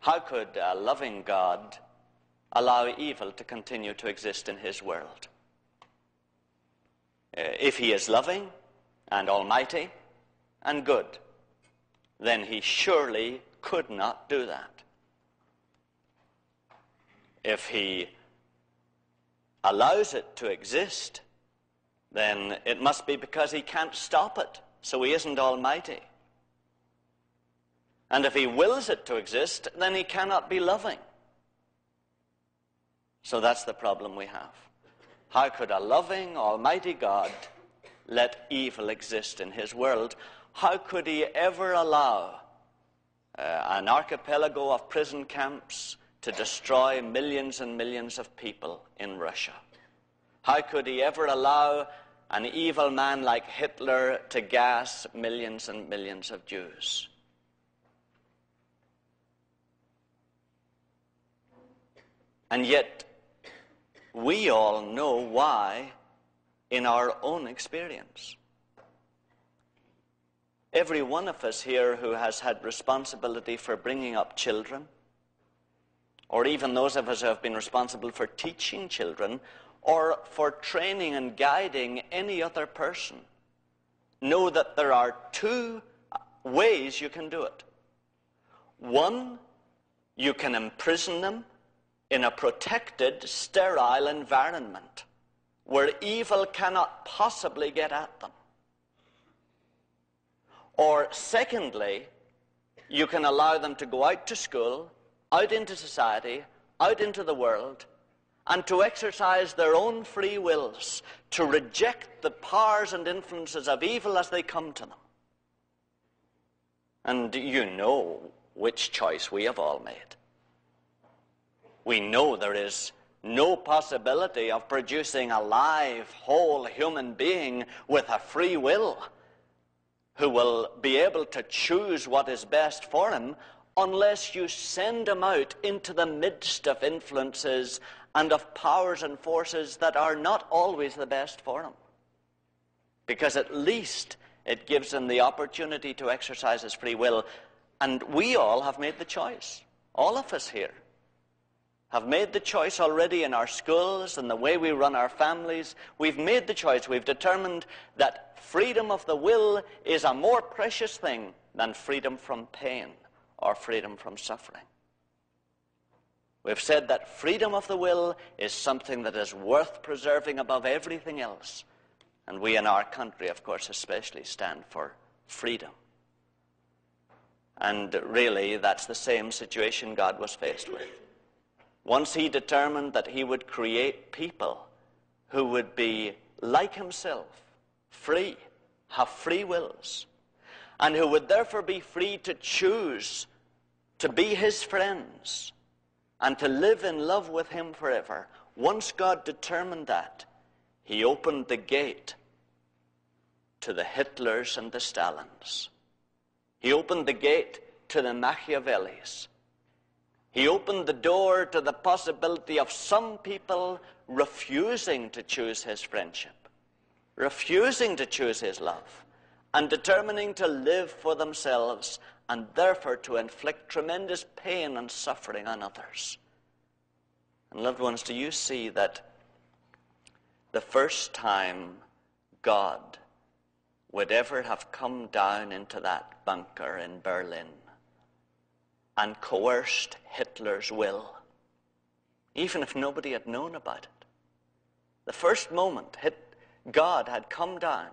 How could a loving God allow evil to continue to exist in his world? If he is loving and almighty and good, then he surely could not do that. If he allows it to exist, then it must be because he can't stop it, so he isn't almighty. And if he wills it to exist, then he cannot be loving. So that's the problem we have. How could a loving, almighty God let evil exist in his world? How could he ever allow an archipelago of prison camps to destroy millions and millions of people in Russia? How could he ever allow an evil man like Hitler to gas millions and millions of Jews? And yet, we all know why in our own experience. Every one of us here who has had responsibility for bringing up children, or even those of us who have been responsible for teaching children, or for training and guiding any other person, know that there are two ways you can do it. One, you can imprison them in a protected, sterile environment where evil cannot possibly get at them. Or secondly, you can allow them to go out to school, out into society, out into the world, and to exercise their own free wills, to reject the powers and influences of evil as they come to them. And you know which choice we have all made. We know there is no possibility of producing a live, whole human being with a free will who will be able to choose what is best for him unless you send him out into the midst of influences and of powers and forces that are not always the best for him. Because at least it gives him the opportunity to exercise his free will. And we all have made the choice. All of us here have made the choice already in our schools and the way we run our families. We've made the choice. We've determined that freedom of the will is a more precious thing than freedom from pain or freedom from suffering. We've said that freedom of the will is something that is worth preserving above everything else. And we in our country, of course, especially stand for freedom. And really, that's the same situation God was faced with. Once he determined that he would create people who would be like himself, free, have free wills, and who would therefore be free to choose to be his friends and to live in love with him forever. Once God determined that, he opened the gate to the Hitlers and the Stalins. He opened the gate to the Machiavellis. He opened the door to the possibility of some people refusing to choose his friendship, refusing to choose his love, and determining to live for themselves and therefore to inflict tremendous pain and suffering on others. And loved ones, do you see that the first time God would ever have come down into that bunker in Berlin and coerced Hitler's will, even if nobody had known about it? The first moment God had come down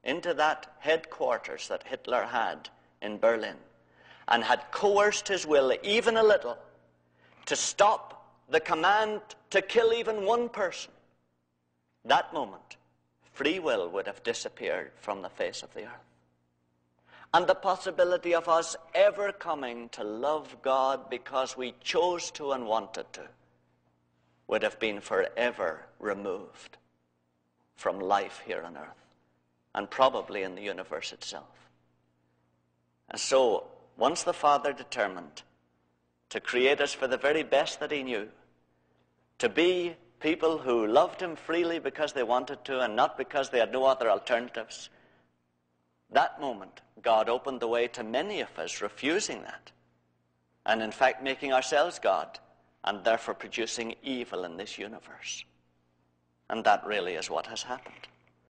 into that headquarters that Hitler had in Berlin and had coerced his will even a little to stop the command to kill even one person, that moment, free will would have disappeared from the face of the earth. And the possibility of us ever coming to love God because we chose to and wanted to would have been forever removed from life here on earth and probably in the universe itself. And so, once the Father determined to create us for the very best that he knew, to be people who loved him freely because they wanted to and not because they had no other alternatives, that moment God opened the way to many of us refusing that and in fact making ourselves God, and therefore producing evil in this universe. And that really is what has happened.